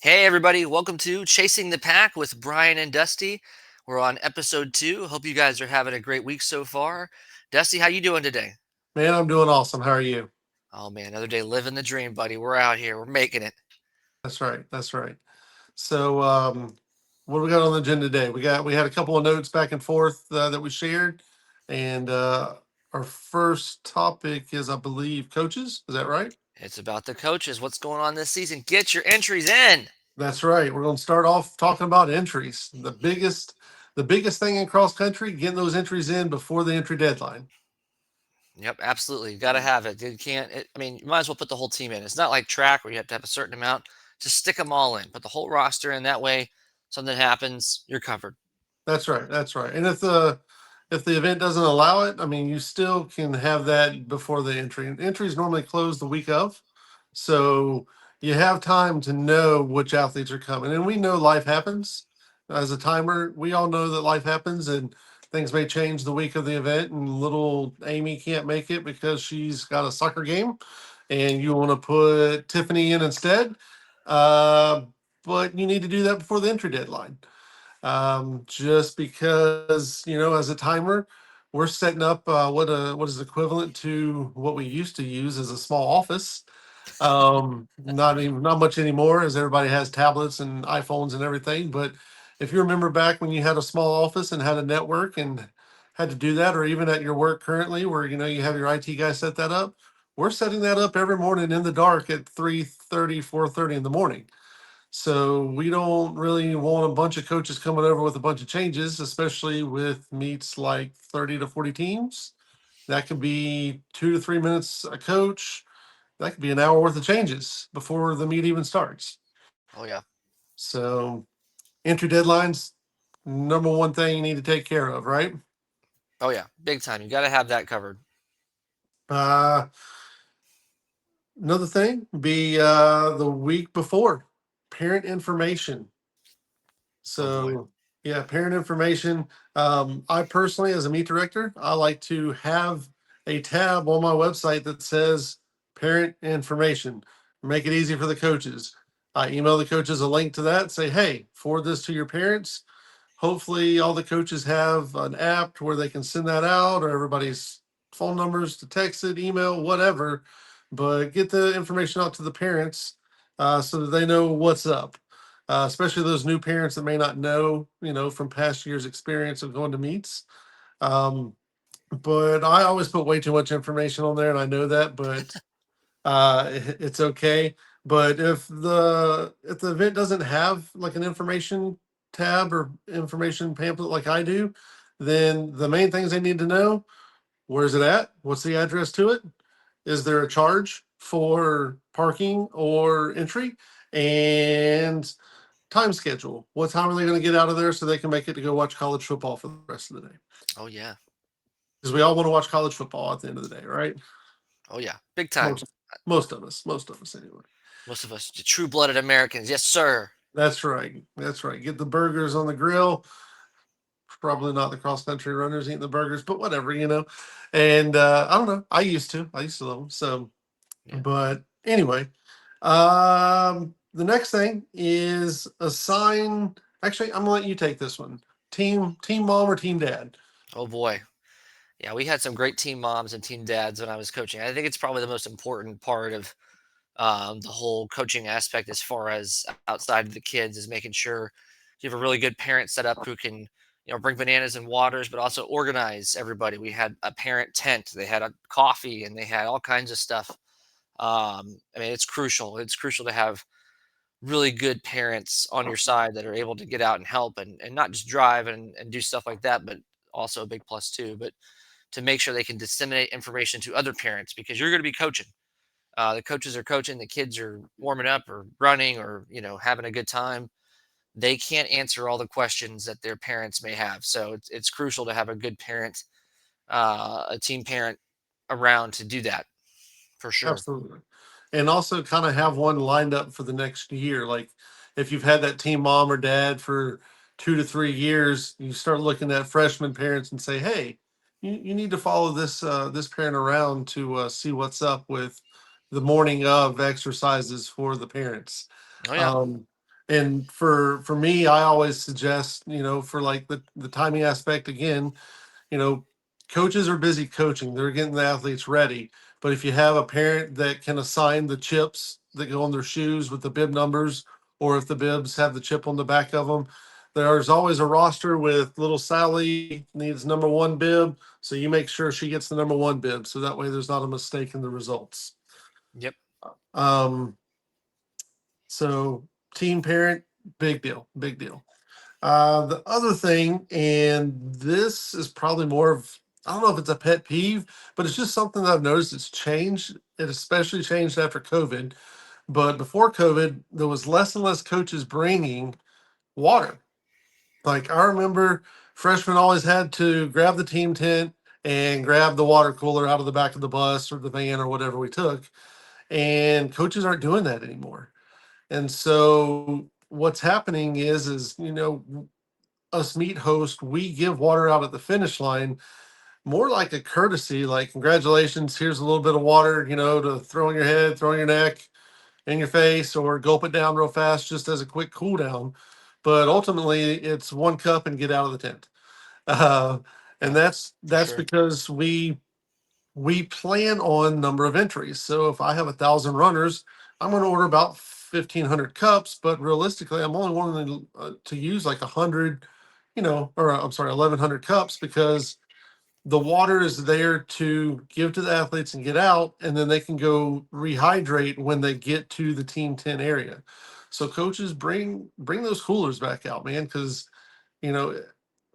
Hey everybody, welcome to Chasing the Pack with Brian and Dusty. We're on episode 2. Hope you guys are having a great week so far. Dusty, how you doing today? Man, I'm doing awesome. How are you? Oh man, another day living the dream, buddy. We're out here. We're making it. That's right. That's right. So, what do we got on the agenda today? We had a couple of notes back and forth that we shared, and our first topic is, I believe, coaches. Is that right? It's about the coaches. What's going on this season? Get your entries in. That's right. We're going to start off talking about entries. The biggest thing in cross country, getting those entries in before the entry deadline. Yep, absolutely. You got to have it. You can't I mean, you might as well put the whole team in. It's not like track where you have to have a certain amount. Just stick them all in. Put the whole roster in that way. Something happens, you're covered. That's right. That's right. And if the event doesn't allow it, I mean, you still can have that before the entry. And entries normally close the week of, so you have time to know which athletes are coming. And we know life happens. As a timer, we all know that life happens and things may change the week of the event. And little Amy can't make it because she's got a soccer game, and you want to put Tiffany in instead. Uh, but you need to do that before the entry deadline, just because as a timer we're setting up what is equivalent to what we used to use as a small office. Not much anymore, as everybody has tablets and iPhones and everything. But if you remember back when you had a small office and had a network and had to do that, or even at your work currently where you have your IT guy set that up, we're setting that up every morning in the dark at 3:30, 4:30 in the morning. So we don't really want a bunch of coaches coming over with a bunch of changes, especially with meets like 30 to 40 teams. That could be 2 to 3 minutes a coach. That could be an hour worth of changes before the meet even starts. Oh yeah. So entry deadlines, number one thing you need to take care of, right? Oh yeah. Big time. You got to have that covered. Uh, Another thing be the week before, parent information. Oh boy. So yeah, parent information. I personally, as a meet director, I like to have a tab on my website that says parent information. Make it easy for the coaches. I email the coaches a link to that. Say, hey, forward this to your parents. Hopefully, all the coaches have an app where they can send that out, or everybody's phone numbers to text it, email, whatever. But get the information out to the parents, so that they know what's up, especially those new parents that may not know, from past years' experience of going to meets. Um, but I always put way too much information on there, and I know that, but it's okay. But if the event doesn't have like an information tab or information pamphlet like I do, then the main things they need to know: where's it at? What's the address to it? Is there a charge for parking or entry? And time schedule. What time are they going to get out of there so they can make it to go watch college football for the rest of the day? Oh yeah. Because we all want to watch college football at the end of the day, right? Oh yeah. Big time. Most most of us anyway. Most of us, true-blooded Americans. Yes, sir. That's right. That's right. Get the burgers on the grill. Probably not the cross country runners eating the burgers, but whatever. And I don't know. I used to love them. So, Yeah. but anyway, the next thing is assign. Actually, I'm gonna let you take this one. Team mom or team dad? Oh boy. Yeah, we had some great team moms and team dads when I was coaching. I think it's probably the most important part of the whole coaching aspect, as far as outside of the kids, is making sure you have a really good parent set up who can, bring bananas and waters, but also organize everybody. We had a parent tent. They had a coffee and they had all kinds of stuff. I mean, it's crucial. It's crucial to have really good parents on your side that are able to get out and help, and not just drive and do stuff like that, but also a big plus too. But to make sure they can disseminate information to other parents, because you're going to be coaching. The coaches are coaching, the kids are warming up or running or having a good time. They can't answer all the questions that their parents may have, so it's crucial to have a good parent, a team parent around to do that for sure. Absolutely. And also kind of have one lined up for the next year. Like if you've had that team mom or dad for 2 to 3 years, you start looking at freshman parents and say, hey, you need to follow this parent around to see what's up with the morning of exercises for the parents. Oh yeah. Um, And for me, I always suggest, for like the timing aspect again, you know, coaches are busy coaching. They're getting the athletes ready. But if you have a parent that can assign the chips that go on their shoes with the bib numbers, or if the bibs have the chip on the back of them, there's always a roster with little Sally needs number one bib. So you make sure she gets the number one bib. So that way there's not a mistake in the results. Yep. Um, so team parent, big deal, big deal. The other thing, and this is probably more of, I don't know if it's a pet peeve, but it's just something that I've noticed it's changed. It especially changed after COVID. But before COVID, there was less and less coaches bringing water. Like I remember freshmen always had to grab the team tent and grab the water cooler out of the back of the bus or the van or whatever we took. And coaches aren't doing that anymore. And so what's happening is us meet hosts, we give water out at the finish line more like a courtesy, like congratulations, here's a little bit of water, to throw in your head, throw in your neck, in your face, or gulp it down real fast just as a quick cool down. But ultimately, it's one cup and get out of the tent. Uh, and Yeah, for that's sure. because we plan on number of entries. So if I have 1,000 runners, I'm going to order about 1,500 cups, but realistically, I'm only wanting to use like 100, or I'm sorry, 1,100 cups because the water is there to give to the athletes and get out, and then they can go rehydrate when they get to the team 10 area. So coaches bring those coolers back out, man, because you know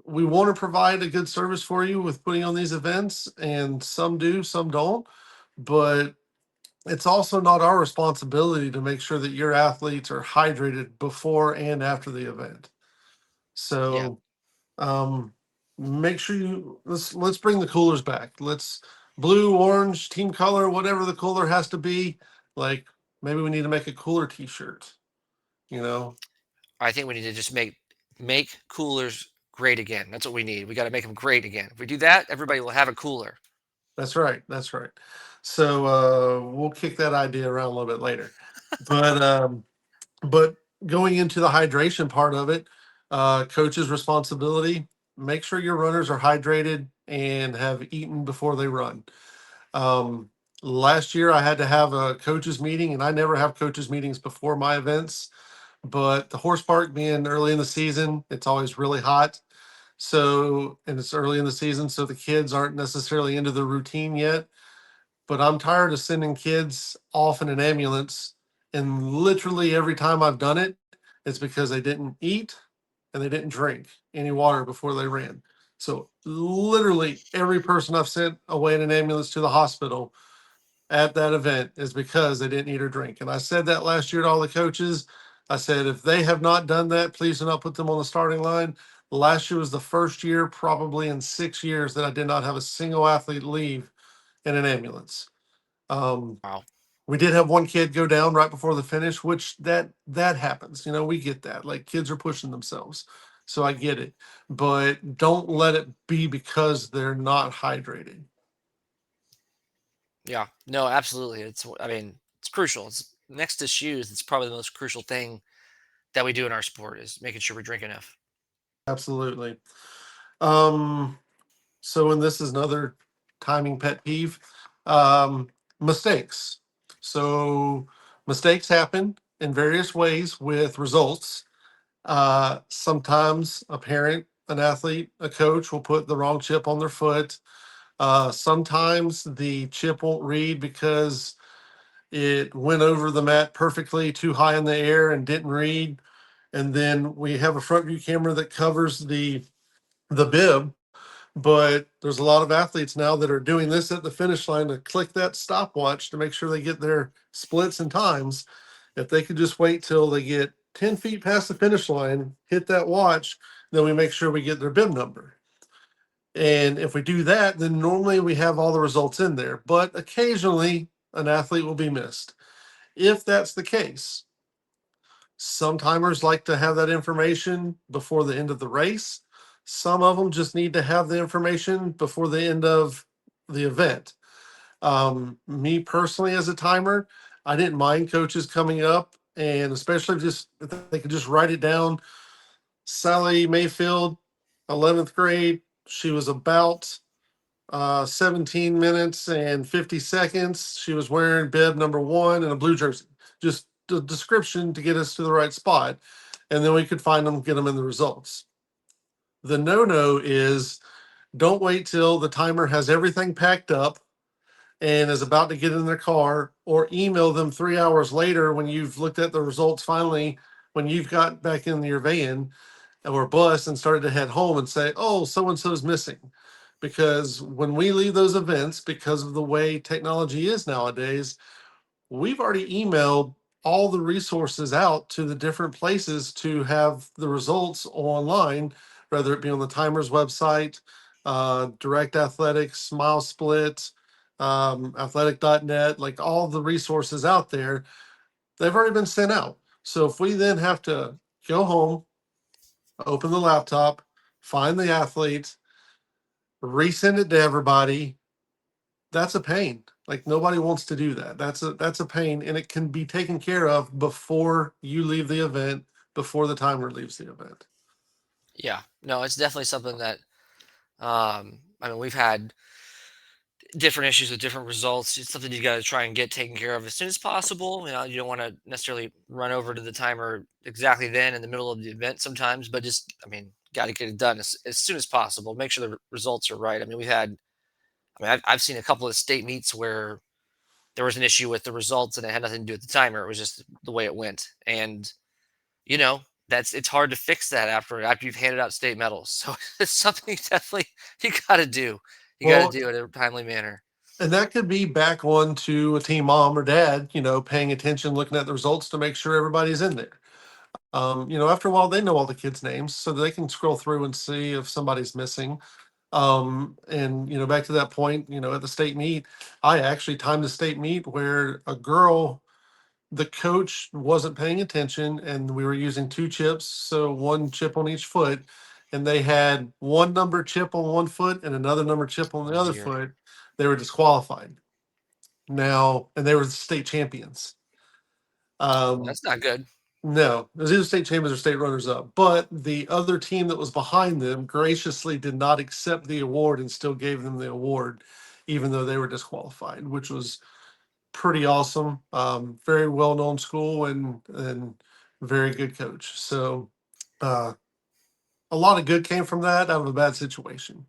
we want to provide a good service for you with putting on these events, and some do, some don't. But it's also not our responsibility to make sure that your athletes are hydrated before and after the event. Yeah. So um, make sure let's bring the coolers back. Let's blue, orange, team color, whatever the cooler has to be. Like maybe we need to make a cooler T-shirt. You know, I think we need to just make coolers great again. That's what we need. We got to make them great again. If we do that, everybody will have a cooler. that's right. That's right. So we'll kick that idea around a little bit later. But but going into the hydration part of it, coach's responsibility. Make sure your runners are hydrated and have eaten before they run. Um, Last year I had to have a coaches meeting, and I never have coaches meetings before my events. But the horse park being early in the season, it's always really hot. So, and it's early in the season, so the kids aren't necessarily into the routine yet. But I'm tired of sending kids off in an ambulance. And literally every time I've done it, it's because they didn't eat and they didn't drink any water before they ran. So, literally every person I've sent away in an ambulance to the hospital at that event is because they didn't eat or drink. And I said that last year to all the coaches. I said, if they have not done that, please do not put them on the starting line. Last year was the first year, probably in 6 years, that I did not have a single athlete leave in an ambulance. Um, Wow. we did have one kid go down right before the finish, which that happens. We get that. Like kids are pushing themselves. So I get it. But don't let it be because they're not hydrated. Yeah. No, absolutely. I mean, it's crucial. It's next to shoes. It's probably the most crucial thing that we do in our sport is making sure we drink enough. Absolutely. Um, so and this is another timing pet peeve. Um, Mistakes. So mistakes happen in various ways with results. Sometimes a parent, an athlete, a coach will put the wrong chip on their foot. Sometimes the chip won't read because it went over the mat perfectly too high in the air and didn't read. And then we have a front view camera that covers the bib, but there's a lot of athletes now that are doing this at the finish line to click that stopwatch to make sure they get their splits and times. If they could just wait till they get 10 feet past the finish line, hit that watch, then we make sure we get their bib number. And if we do that, then normally we have all the results in there. But occasionally an athlete will be missed. If that's the case, some timers like to have that information before the end of the race. Some of them just need to have the information before the end of the event. Me personally, as a timer, I didn't mind coaches coming up and especially just if they could just write it down. Sally Mayfield, 11th grade. She was about 17 minutes and 50 seconds. She was wearing bib number 1 and a blue jersey. Just the description to get us to the right spot. And then we could find them, get them in the results. The no is don't wait till the timer has everything packed up and is about to get in their car, or email them 3 hours later when you've looked at the results finally, when you've got back in your van or bus and started to head home and say, oh, so and so's missing. Because when we leave those events, because of the way technology is nowadays, we've already emailed all the resources out to the different places to have the results online, whether it be on the Timers website, Direct Athletics, Smile Split, athletic.net, like all the resources out there, they've already been sent out. So if we then have to go home, open the laptop, find the athlete, resend it to everybody, that's a pain. Like nobody wants to do that. That's a pain, and it can be taken care of before you leave the event, before the timer leaves the event. Yeah, no, it's definitely something that I mean, we've had different issues with different results. It's something you got to try and get taken care of as soon as possible. You know, you don't want to necessarily run over to the timer exactly then in the middle of the event sometimes, but just, I mean, got to get it done as soon as possible. Make sure the results are right. I mean, I've seen a couple of state meets where there was an issue with the results and it had nothing to do with the timer. It was just the way it went. And, you know, it's hard to fix that after you've handed out state medals. So it's something you got to do. You got to Well, do it in a timely manner. and that could be back on to a team mom or dad, paying attention, looking at the results to make sure everybody's in there. After a while, they know all the kids' names, so they can scroll through and see if somebody's missing. And back to that point, at the state meet, I actually timed the state meet where a girl, the coach wasn't paying attention, and we were using 2 chips, so 1 chip on each foot, and they had one number chip on one foot and another number chip on the Oh other dear. foot. They were disqualified now, and they were the state champions. Well, um that's not good. no, it was either state champions or state runners up, but the other team that was behind them graciously did not accept the award and still gave them the award, even though they were disqualified, which was pretty awesome. Very well known school, and very good coach. So uh, a lot of good came from that out of a bad situation.